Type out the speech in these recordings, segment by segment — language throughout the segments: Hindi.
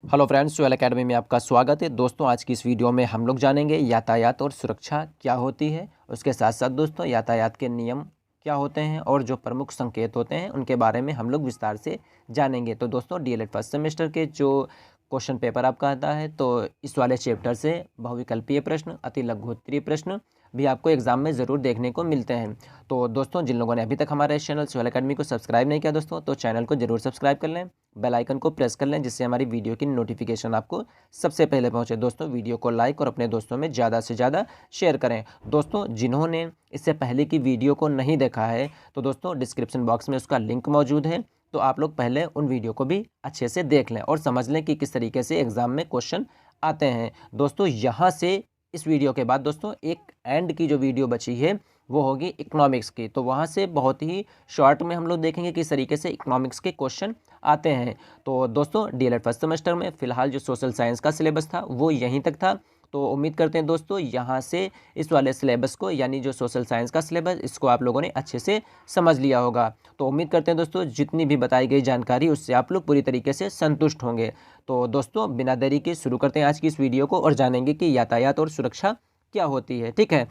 हेलो फ्रेंड्स, सोयल एकेडमी में आपका स्वागत है। दोस्तों, आज की इस वीडियो में हम लोग जानेंगे यातायात और सुरक्षा क्या होती है। उसके साथ साथ दोस्तों यातायात के नियम क्या होते हैं और जो प्रमुख संकेत होते हैं उनके बारे में हम लोग विस्तार से जानेंगे। तो दोस्तों, डीएलएड फर्स्ट सेमेस्टर के जो क्वेश्चन पेपर आपका आता है, तो इस वाले चैप्टर से बहुविकल्पीय प्रश्न, अति लघुत्तरीय प्रश्न भी आपको एग्जाम में ज़रूर देखने को मिलते हैं। तो दोस्तों, जिन लोगों ने अभी तक हमारे चैनल सोयल एकेडमी को सब्सक्राइब नहीं किया दोस्तों, तो चैनल को जरूर सब्सक्राइब कर लें, बेल आइकन को प्रेस कर लें, जिससे हमारी वीडियो की नोटिफिकेशन आपको सबसे पहले पहुंचे। दोस्तों, वीडियो को लाइक और अपने दोस्तों में ज़्यादा से ज़्यादा शेयर करें। दोस्तों, जिन्होंने इससे पहले की वीडियो को नहीं देखा है, तो दोस्तों डिस्क्रिप्शन बॉक्स में उसका लिंक मौजूद है, तो आप लोग पहले उन वीडियो को भी अच्छे से देख लें और समझ लें कि किस तरीके से एग्ज़ाम में क्वेश्चन आते हैं। दोस्तों, यहाँ से इस वीडियो के बाद दोस्तों एक एंड की जो वीडियो बची है वो होगी इकोनॉमिक्स की, तो वहाँ से बहुत ही शॉर्ट में हम लोग देखेंगे किस तरीके से इकोनॉमिक्स के क्वेश्चन आते हैं। तो दोस्तों, डीएलएड फर्स्ट सेमेस्टर में फ़िलहाल जो सोशल साइंस का सिलेबस था वो यहीं तक था। तो उम्मीद करते हैं दोस्तों यहाँ से इस वाले सिलेबस को, यानी जो सोशल साइंस का सिलेबस, इसको आप लोगों ने अच्छे से समझ लिया होगा। तो उम्मीद करते हैं दोस्तों जितनी भी बताई गई जानकारी उससे आप लोग पूरी तरीके से संतुष्ट होंगे। तो दोस्तों, बिना देरी के शुरू करते हैं आज की इस वीडियो को और जानेंगे कि यातायात और सुरक्षा क्या होती है। ठीक है,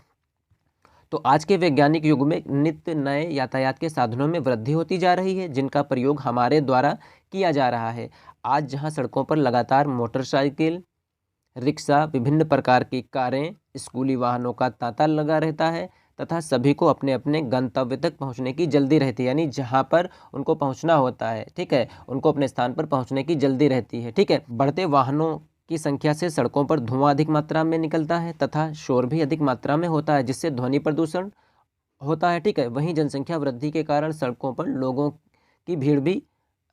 तो आज के वैज्ञानिक युग में नित्य नए यातायात के साधनों में वृद्धि होती जा रही है, जिनका प्रयोग हमारे द्वारा किया जा रहा है। आज जहां सड़कों पर लगातार मोटरसाइकिल, रिक्शा, विभिन्न प्रकार की कारें, स्कूली वाहनों का तांता लगा रहता है तथा सभी को अपने अपने गंतव्य तक पहुंचने की जल्दी रहती है, यानी जहां पर उनको पहुंचना होता है, ठीक है, उनको अपने स्थान पर पहुंचने की जल्दी रहती है। ठीक है, बढ़ते वाहनों की संख्या से सड़कों पर धुआं अधिक मात्रा में निकलता है तथा शोर भी अधिक मात्रा में होता है, जिससे ध्वनि प्रदूषण होता है। ठीक है, वहीं जनसंख्या वृद्धि के कारण सड़कों पर लोगों की भीड़ भी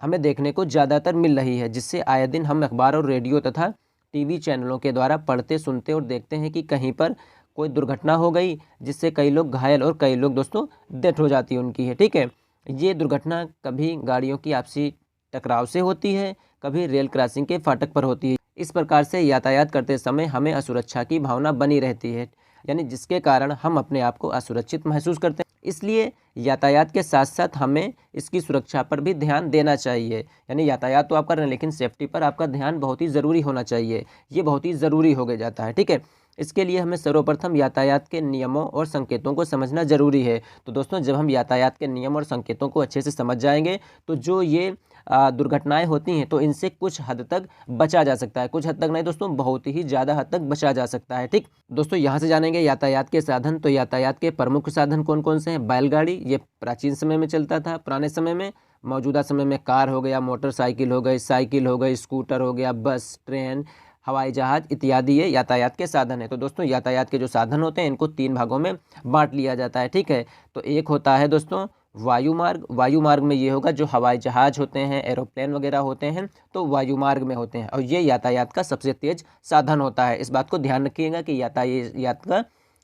हमें देखने को ज़्यादातर मिल रही है, जिससे आए दिन हम अखबार और रेडियो तथा टीवी चैनलों के द्वारा पढ़ते, सुनते और देखते हैं कि कहीं पर कोई दुर्घटना हो गई, जिससे कई लोग घायल और कई लोग दोस्तों डेथ हो जाती है उनकी है। ठीक है, ये दुर्घटना कभी गाड़ियों की आपसी टकराव से होती है, कभी रेल क्रॉसिंग के फाटक पर होती है। इस प्रकार से यातायात करते समय हमें असुरक्षा की भावना बनी रहती है, यानी जिसके कारण हम अपने आप को असुरक्षित महसूस करते हैं। इसलिए यातायात के साथ साथ हमें इसकी सुरक्षा पर भी ध्यान देना चाहिए। यानी यातायात तो आप कर रहे हैं, लेकिन सेफ्टी पर आपका ध्यान बहुत ही ज़रूरी होना चाहिए, ये बहुत ही ज़रूरी हो गया जाता है। ठीक है, इसके लिए हमें सर्वप्रथम यातायात के नियमों और संकेतों को समझना ज़रूरी है। तो दोस्तों, जब हम यातायात के नियम और संकेतों को अच्छे से समझ जाएंगे, तो जो ये दुर्घटनाएं होती हैं तो इनसे कुछ हद तक बचा जा सकता है। कुछ हद तक नहीं दोस्तों, बहुत ही ज़्यादा हद तक बचा जा सकता है। ठीक दोस्तों, यहाँ से जानेंगे यातायात के साधन। तो यातायात के प्रमुख साधन कौन कौन से हैं? बैलगाड़ी, ये प्राचीन समय में चलता था, पुराने समय में। मौजूदा समय में कार हो गया, मोटरसाइकिल हो गई, साइकिल हो गई, स्कूटर हो गया, बस, ट्रेन, हवाई जहाज इत्यादि ये यातायात के साधन है। तो दोस्तों, यातायात के जो साधन होते हैं इनको 3 भागों में बांट लिया जाता है। ठीक है, तो एक होता है दोस्तों वायुमार्ग। वायुमार्ग में ये होगा जो हवाई जहाज होते हैं, एरोप्लेन वगैरह होते हैं, तो वायुमार्ग में होते हैं और ये यातायात का सबसे तेज साधन होता है। इस बात को ध्यान रखिएगा कि यातायात का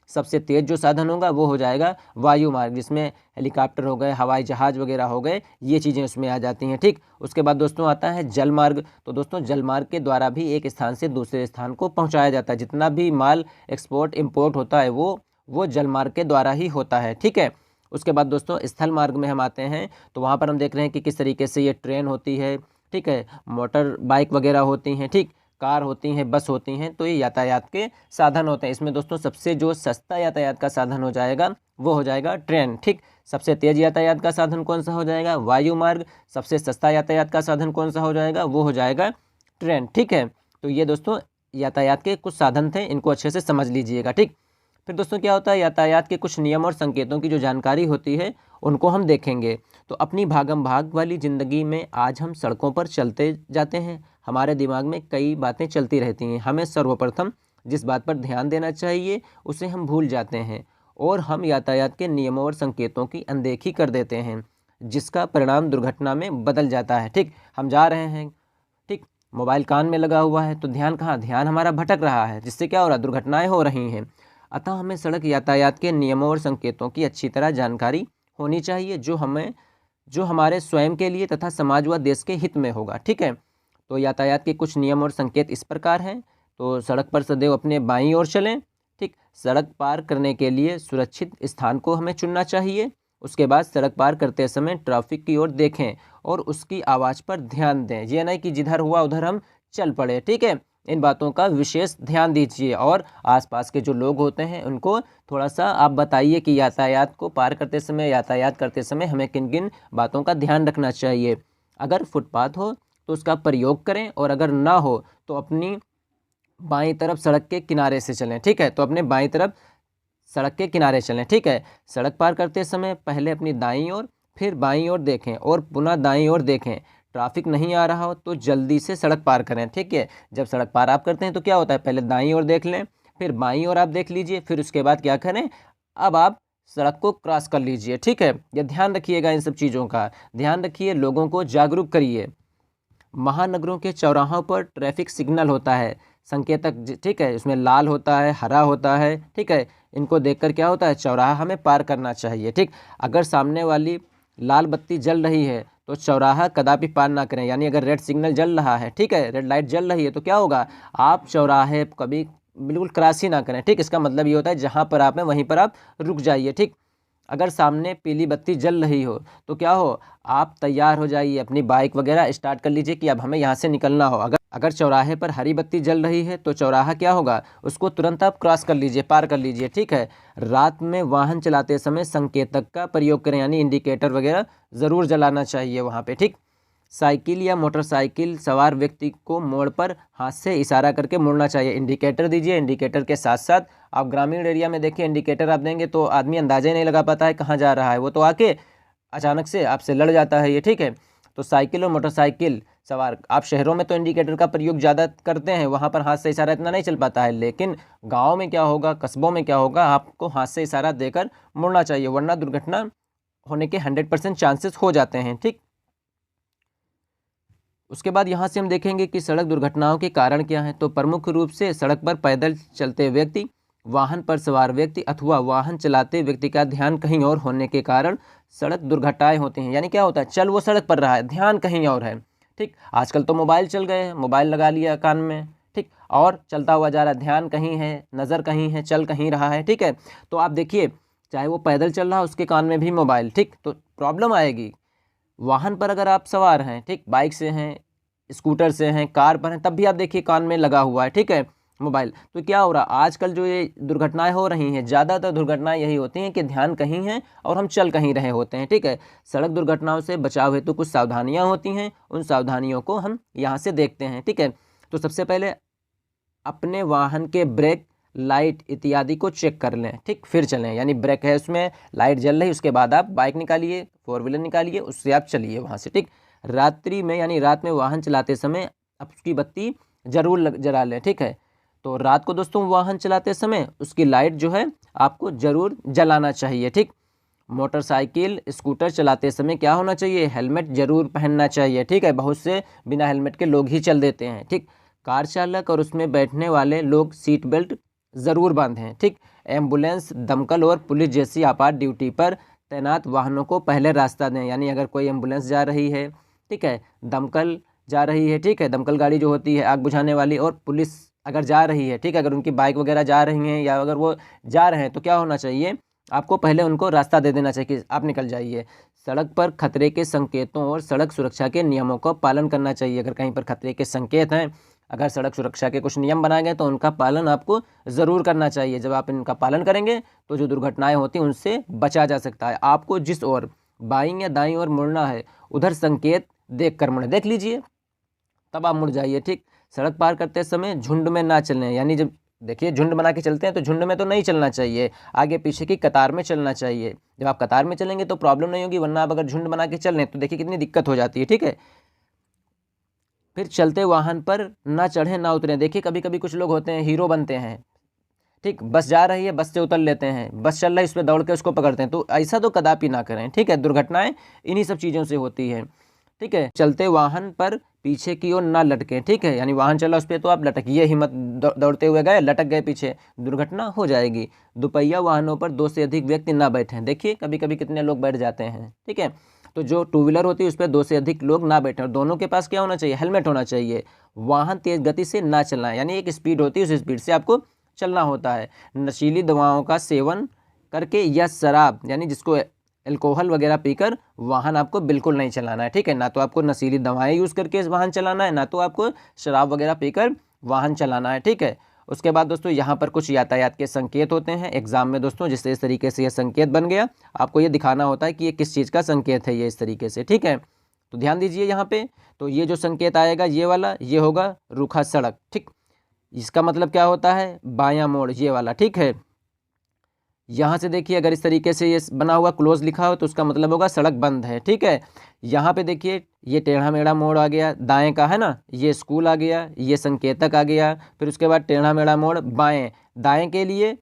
सबसे तेज जो साधन होगा वो हो जाएगा वायुमार्ग, जिसमें हेलीकॉप्टर हो गए, हवाई जहाज वगैरह हो गए, ये चीज़ें उसमें आ जाती हैं। ठीक, उसके बाद दोस्तों आता है जलमार्ग। तो दोस्तों, जलमार्ग के द्वारा भी एक स्थान से दूसरे स्थान को पहुंचाया जाता है। जितना भी माल एक्सपोर्ट इम्पोर्ट होता है वो जलमार्ग के द्वारा ही होता है। ठीक है, उसके बाद दोस्तों स्थल मार्ग में हम आते हैं, तो वहाँ पर हम देख रहे हैं कि किस तरीके से ये ट्रेन होती है, ठीक है, मोटर बाइक वगैरह होती हैं, ठीक, कार होती हैं, बस होती हैं, तो ये यातायात के साधन होते हैं। इसमें दोस्तों सबसे जो सस्ता यातायात का साधन हो जाएगा वो हो जाएगा ट्रेन। ठीक, सबसे तेज यातायात का साधन कौन सा हो जाएगा? वायु मार्ग। सबसे सस्ता यातायात का साधन कौन सा हो जाएगा? वो हो जाएगा ट्रेन। ठीक है, तो ये दोस्तों यातायात के कुछ साधन थे, इनको अच्छे से समझ लीजिएगा। ठीक, फिर दोस्तों क्या होता है, यातायात के कुछ नियम और संकेतों की जो जानकारी होती है उनको हम देखेंगे। तो अपनी भागम भाग वाली ज़िंदगी में आज हम सड़कों पर चलते जाते हैं, हमारे दिमाग में कई बातें चलती रहती हैं। हमें सर्वप्रथम जिस बात पर ध्यान देना चाहिए उसे हम भूल जाते हैं और हम यातायात के नियमों और संकेतों की अनदेखी कर देते हैं, जिसका परिणाम दुर्घटना में बदल जाता है। ठीक, हम जा रहे हैं, ठीक, मोबाइल कान में लगा हुआ है, तो ध्यान कहाँ, ध्यान हमारा भटक रहा है, जिससे क्या हो रहा है, दुर्घटनाएं हो रही हैं। अतः हमें सड़क यातायात के नियमों और संकेतों की अच्छी तरह जानकारी होनी चाहिए, जो हमारे स्वयं के लिए तथा समाज व देश के हित में होगा। ठीक है, तो यातायात के कुछ नियम और संकेत इस प्रकार हैं। तो सड़क पर सदैव अपने बाईं ओर चलें। ठीक, सड़क पार करने के लिए सुरक्षित स्थान को हमें चुनना चाहिए। उसके बाद सड़क पार करते समय ट्रैफिक की ओर देखें और उसकी आवाज़ पर ध्यान दें। ये नहीं कि जिधर हुआ उधर हम चल पड़े। ठीक है, इन बातों का विशेष ध्यान दीजिए और आसपास के जो लोग होते हैं उनको थोड़ा सा आप बताइए कि यातायात को पार करते समय, यातायात करते समय हमें किन किन बातों का ध्यान रखना चाहिए। अगर फुटपाथ हो तो उसका प्रयोग करें और अगर ना हो तो अपनी बाईं तरफ सड़क के किनारे से चलें। ठीक है, तो अपने बाईं तरफ सड़क के किनारे चलें। ठीक है, सड़क पार करते समय पहले अपनी दाईं ओर फिर बाईं ओर देखें और पुनः दाईं ओर देखें। ट्रैफिक नहीं आ रहा हो तो जल्दी से सड़क पार करें। ठीक है, जब सड़क पार आप करते हैं तो क्या होता है, पहले दाईं ओर देख लें, फिर बाईं ओर आप देख लीजिए, फिर उसके बाद क्या करें, अब आप सड़क को क्रॉस कर लीजिए। ठीक है, यह ध्यान रखिएगा, इन सब चीज़ों का ध्यान रखिए, लोगों को जागरूक करिए। महानगरों के चौराहों पर ट्रैफिक सिग्नल होता है, संकेतक। ठीक है, उसमें लाल होता है, हरा होता है। ठीक है, इनको देखकर क्या होता है, चौराहा हमें पार करना चाहिए। ठीक, अगर सामने वाली लाल बत्ती जल रही है तो चौराहा कदापि पार ना करें। यानी अगर रेड सिग्नल जल रहा है, ठीक है, रेड लाइट जल रही है, तो क्या होगा, आप चौराहे कभी बिल्कुल क्रॉस ही ना करें। ठीक, इसका मतलब ये होता है जहाँ पर आप हैं वहीं पर आप रुक जाइए। ठीक, अगर सामने पीली बत्ती जल रही हो तो क्या हो, आप तैयार हो जाइए, अपनी बाइक वगैरह स्टार्ट कर लीजिए कि अब हमें यहाँ से निकलना हो। अगर चौराहे पर हरी बत्ती जल रही है तो चौराहा क्या होगा, उसको तुरंत आप क्रॉस कर लीजिए, पार कर लीजिए। ठीक है, रात में वाहन चलाते समय संकेतक का प्रयोग करें, यानी इंडिकेटर वगैरह ज़रूर जलाना चाहिए वहाँ पे। ठीक, साइकिल या मोटरसाइकिल सवार व्यक्ति को मोड़ पर हाथ से इशारा करके मुड़ना चाहिए। इंडिकेटर दीजिए, इंडिकेटर के साथ साथ आप ग्रामीण एरिया में देखिए, इंडिकेटर आप देंगे तो आदमी अंदाजा ही नहीं लगा पाता है कहाँ जा रहा है, वो तो आके अचानक से आपसे लड़ जाता है ये। ठीक है, तो साइकिल और मोटरसाइकिल सवार, आप शहरों में तो इंडिकेटर का प्रयोग ज़्यादा करते हैं, वहाँ पर हाथ से इशारा इतना नहीं चल पाता है, लेकिन गाँव में क्या होगा, कस्बों में क्या होगा, आपको हाथ से इशारा देकर मुड़ना चाहिए, वरना दुर्घटना होने के 100% चांसेस हो जाते हैं। ठीक, उसके बाद यहाँ से हम देखेंगे कि सड़क दुर्घटनाओं के कारण क्या हैं। तो प्रमुख रूप से सड़क पर पैदल चलते व्यक्ति, वाहन पर सवार व्यक्ति अथवा वाहन चलाते व्यक्ति का ध्यान कहीं और होने के कारण सड़क दुर्घटनाएं होती हैं। यानी क्या होता है, चल वो सड़क पर रहा है, ध्यान कहीं और है। ठीक, आजकल तो मोबाइल चल गए हैं, मोबाइल लगा लिया कान में, ठीक, और चलता हुआ जा रहा है, ध्यान कहीं है, नज़र कहीं है, चल कहीं रहा है। ठीक है, तो आप देखिए, चाहे वो पैदल चल रहा है उसके कान में भी मोबाइल, ठीक, तो प्रॉब्लम आएगी। वाहन पर अगर आप सवार हैं, ठीक, बाइक से हैं, स्कूटर से हैं, कार पर हैं, तब भी आप देखिए कान में लगा हुआ है, ठीक है, मोबाइल। तो क्या हो रहा है, आजकल जो ये दुर्घटनाएं हो रही हैं, ज़्यादातर दुर्घटनाएं यही होती हैं कि ध्यान कहीं है और हम चल कहीं रहे होते हैं। ठीक है, सड़क दुर्घटनाओं से बचाव हेतु कुछ सावधानियां होती हैं, उन सावधानियों को हम यहाँ से देखते हैं। ठीक है, तो सबसे पहले अपने वाहन के ब्रेक, लाइट इत्यादि को चेक कर लें, ठीक, फिर चलें। यानी ब्रेक है, उसमें लाइट जल रही, उसके बाद आप बाइक निकालिए, फोर व्हीलर निकालिए, उससे आप चलिए वहाँ से। ठीक, रात्रि में यानी रात में वाहन चलाते समय आप उसकी बत्ती जरूर जला लें। ठीक है, तो रात को दोस्तों वाहन चलाते समय उसकी लाइट जो है आपको ज़रूर जलाना चाहिए। ठीक, मोटरसाइकिल स्कूटर चलाते समय क्या होना चाहिए, हेलमेट जरूर पहनना चाहिए। ठीक है, बहुत से बिना हेलमेट के लोग ही चल देते हैं। ठीक, कार चालक और उसमें बैठने वाले लोग सीट बेल्ट ज़रूर बांधें। ठीक, एम्बुलेंस, दमकल और पुलिस जैसी आपात ड्यूटी पर तैनात वाहनों को पहले रास्ता दें। यानी अगर कोई एम्बुलेंस जा रही है, ठीक है, दमकल जा रही है, ठीक है, दमकल गाड़ी जो होती है आग बुझाने वाली, और पुलिस अगर जा रही है, ठीक है, अगर उनकी बाइक वगैरह जा रही हैं या अगर वो जा रहे हैं, तो क्या होना चाहिए, आपको पहले उनको रास्ता दे देना चाहिए कि आप निकल जाइए। सड़क पर खतरे के संकेतों और सड़क सुरक्षा के नियमों का पालन करना चाहिए। अगर कहीं पर खतरे के संकेत हैं, अगर सड़क सुरक्षा के कुछ नियम बनाए गए तो उनका पालन आपको ज़रूर करना चाहिए। जब आप इनका पालन करेंगे तो जो दुर्घटनाएं होती हैं उनसे बचा जा सकता है। आपको जिस ओर बाईं या दाईं ओर मुड़ना है उधर संकेत देख कर मुड़े, देख लीजिए, तब आप मुड़ जाइए। ठीक, सड़क पार करते समय झुंड में ना चलें। यानी जब देखिए झुंड बना के चलते हैं तो झुंड में तो नहीं चलना चाहिए, आगे पीछे की कतार में चलना चाहिए। जब आप कतार में चलेंगे तो प्रॉब्लम नहीं होगी, वरना आप अगर झुंड बना के चल रहे हैं तो देखिए कितनी दिक्कत हो जाती है। ठीक है, फिर चलते वाहन पर ना चढ़ें ना उतरें। देखिए कभी कभी कुछ लोग होते हैं हीरो बनते हैं, ठीक, बस जा रही है, बस से उतर लेते हैं, बस चल रहा है इस पर दौड़ के उसको पकड़ते हैं, तो ऐसा तो कदापि ना करें। ठीक है, दुर्घटनाएं इन्हीं सब चीज़ों से होती है। ठीक है, चलते वाहन पर पीछे की ओर ना लटकें। ठीक है, यानी वाहन चला उस पर तो आप लटकिए ही मत, दौड़ते हुए गए लटक गए पीछे, दुर्घटना हो जाएगी। दुपहिया वाहनों पर 2 से अधिक व्यक्ति ना बैठें। देखिए कभी कभी कितने लोग बैठ जाते हैं। ठीक है, तो जो टू व्हीलर होती है उस पर 2 से अधिक लोग ना बैठें, और दोनों के पास क्या होना चाहिए, हेलमेट होना चाहिए। वाहन तेज गति से ना चलाएं, यानी एक स्पीड होती है उस स्पीड से आपको चलना होता है। नशीली दवाओं का सेवन करके या शराब, यानी जिसको अल्कोहल वगैरह पीकर वाहन आपको बिल्कुल नहीं चलाना है, ठीक है। ना तो आपको नशीली दवाएं यूज़ करके वाहन चलाना है, ना तो आपको शराब वगैरह पीकर वाहन चलाना है, ठीक है। उसके बाद दोस्तों यहाँ पर कुछ यातायात के संकेत होते हैं एग्जाम में दोस्तों, जिससे इस तरीके से ये संकेत बन गया, आपको ये दिखाना होता है कि ये किस चीज़ का संकेत है, ये इस तरीके से, ठीक है। तो ध्यान दीजिए यहाँ पे, तो ये जो संकेत आएगा ये वाला, ये होगा रूखा सड़क, ठीक। इसका मतलब क्या होता है, बायां मोड़, ये वाला, ठीक है। यहाँ से देखिए अगर इस तरीके से ये बना हुआ क्लोज लिखा हो तो उसका मतलब होगा सड़क बंद है, ठीक है। यहाँ पे देखिए ये टेढ़ा मेढ़ा मोड़ आ गया दाएं का, है ना, ये स्कूल आ गया, ये संकेतक आ गया, फिर उसके बाद टेढ़ा मेढ़ा मोड़ बाएं, दाएं के लिए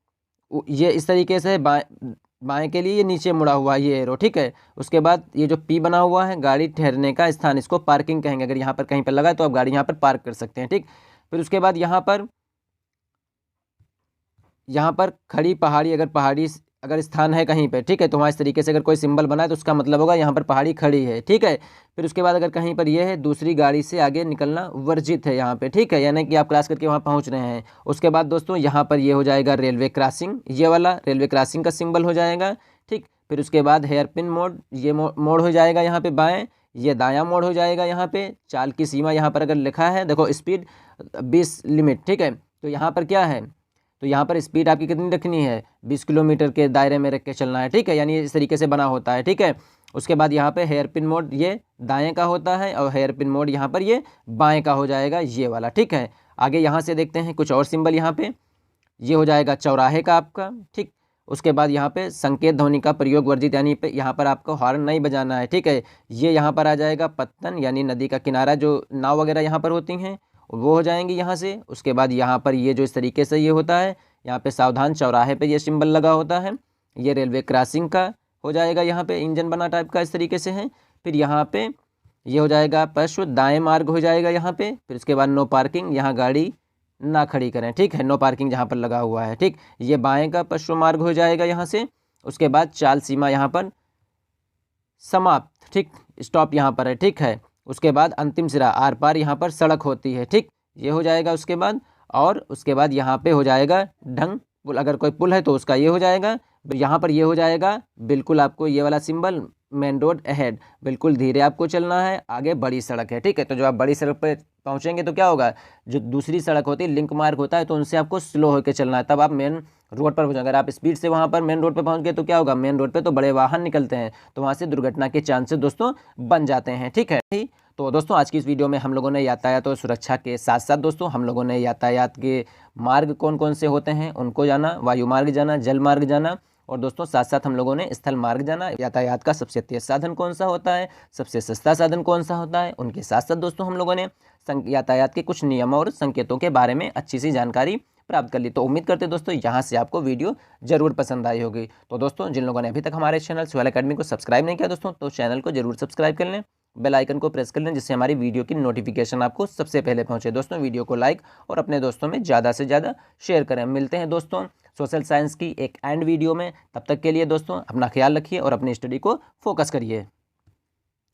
ये इस तरीके से बाएं के लिए ये नीचे मुड़ा हुआ ये एरो, ठीक है। उसके बाद ये जो पी बना हुआ है गाड़ी ठहरने का स्थान, इसको पार्किंग कहेंगे। अगर यहाँ पर कहीं पर लगा है तो आप गाड़ी यहाँ पर पार्क कर सकते हैं, ठीक। फिर उसके बाद यहाँ पर खड़ी पहाड़ी, अगर स्थान है कहीं पे, ठीक है, तो वहाँ इस तरीके से अगर कोई सिंबल बना है तो उसका मतलब होगा यहाँ पर पहाड़ी खड़ी है, ठीक है। फिर उसके बाद अगर कहीं पर यह है दूसरी गाड़ी से आगे निकलना वर्जित है यहाँ पे, ठीक है, यानी कि आप क्रॉस करके वहाँ पहुँच रहे हैं। उसके बाद दोस्तों यहाँ पर ये हो जाएगा रेलवे क्रॉसिंग, ये वाला रेलवे क्रॉसिंग का सिंबल हो जाएगा, ठीक। फिर उसके बाद हेयर पिन मोड़, ये मोड़ हो जाएगा यहाँ पे बाएँ, ये दायां मोड़ हो जाएगा यहाँ पे। चाल की सीमा यहाँ पर अगर लिखा है देखो स्पीड 20 लिमिट, ठीक है, तो यहाँ पर क्या है, तो यहाँ पर स्पीड आपकी कितनी रखनी है, 20 किलोमीटर के दायरे में रख के चलना है, ठीक है, यानी इस तरीके से बना होता है, ठीक है। उसके बाद यहाँ पे हेयर पिन मोड ये दाएं का होता है और हेयर पिन मोड यहाँ पर ये बाएं का हो जाएगा, ये वाला, ठीक है। आगे यहाँ से देखते हैं कुछ और सिंबल, यहाँ पे ये हो जाएगा चौराहे का आपका, ठीक। उसके बाद यहाँ पे संकेत ध्वनि का प्रयोग वर्जित, यानी पे यहाँ पर आपको हॉर्न नहीं बजाना है, ठीक है। ये यहाँ पर आ जाएगा पत्तन, यानी नदी का किनारा, जो नाव वगैरह यहाँ पर होती हैं वो हो जाएंगी यहाँ से। उसके बाद यहाँ पर ये जो इस तरीके से ये होता है, यहाँ पे सावधान चौराहे पे ये सिंबल लगा होता है, ये रेलवे क्रॉसिंग का हो जाएगा, यहाँ पे इंजन बना टाइप का इस तरीके से है। फिर यहाँ पे ये हो जाएगा पश्व दाएं मार्ग हो जाएगा यहाँ पे। फिर उसके बाद नो पार्किंग, यहाँ गाड़ी ना खड़ी करें, ठीक है, नो पार्किंग जहाँ पर लगा हुआ है, ठीक। ये बाएं का पश्व मार्ग हो जाएगा यहाँ से। उसके बाद चाल सीमा यहाँ पर समाप्त, ठीक, स्टॉप यहाँ पर है, ठीक है। उसके बाद अंतिम सिरा आर पार यहाँ पर सड़क होती है, ठीक, ये हो जाएगा। उसके बाद और उसके बाद यहाँ पे हो जाएगा ढंग पुल, अगर कोई पुल है तो उसका ये हो जाएगा। यहाँ पर ये हो जाएगा बिल्कुल आपको ये वाला सिंबल मेन रोड अहेड, बिल्कुल धीरे आपको चलना है, आगे बड़ी सड़क है, ठीक है। तो जब आप बड़ी सड़क पर पहुँचेंगे तो क्या होगा, जो दूसरी सड़क होती है लिंक मार्ग होता है तो उनसे आपको स्लो होकर चलना है, तब आप मेन रोड पर पहुँचेंगे। अगर आप स्पीड से वहाँ पर मेन रोड पर पहुँच गए तो क्या होगा, मेन रोड पर तो बड़े वाहन निकलते हैं तो वहाँ से दुर्घटना के चांसेस दोस्तों बन जाते हैं, ठीक है। तो दोस्तों आज की इस वीडियो में हम लोगों ने यातायात और सुरक्षा के साथ साथ दोस्तों हम लोगों ने यातायात के मार्ग कौन कौन से होते हैं उनको जाना, वायु मार्ग जाना, जल मार्ग जाना, और दोस्तों साथ साथ हम लोगों ने स्थल मार्ग जाना, यातायात का सबसे तेज साधन कौन सा होता है, सबसे सस्ता साधन कौन सा होता है, उनके साथ साथ दोस्तों हम लोगों ने यातायात के कुछ नियमों और संकेतों के बारे में अच्छी सी जानकारी प्राप्त कर ली। तो उम्मीद करते हैं दोस्तों यहाँ से आपको वीडियो जरूर पसंद आई होगी। तो दोस्तों जिन लोगों ने अभी तक हमारे चैनल सुहेल एकेडमी को सब्सक्राइब नहीं किया दोस्तों, तो चैनल को जरूर सब्सक्राइब कर लें, बेल आइकन को प्रेस कर लें, जिससे हमारी वीडियो की नोटिफिकेशन आपको सबसे पहले पहुंचे। दोस्तों वीडियो को लाइक और अपने दोस्तों में ज़्यादा से ज़्यादा शेयर करें। मिलते हैं दोस्तों सोशल साइंस की एक एंड वीडियो में, तब तक के लिए दोस्तों अपना ख्याल रखिए और अपनी स्टडी को फोकस करिए।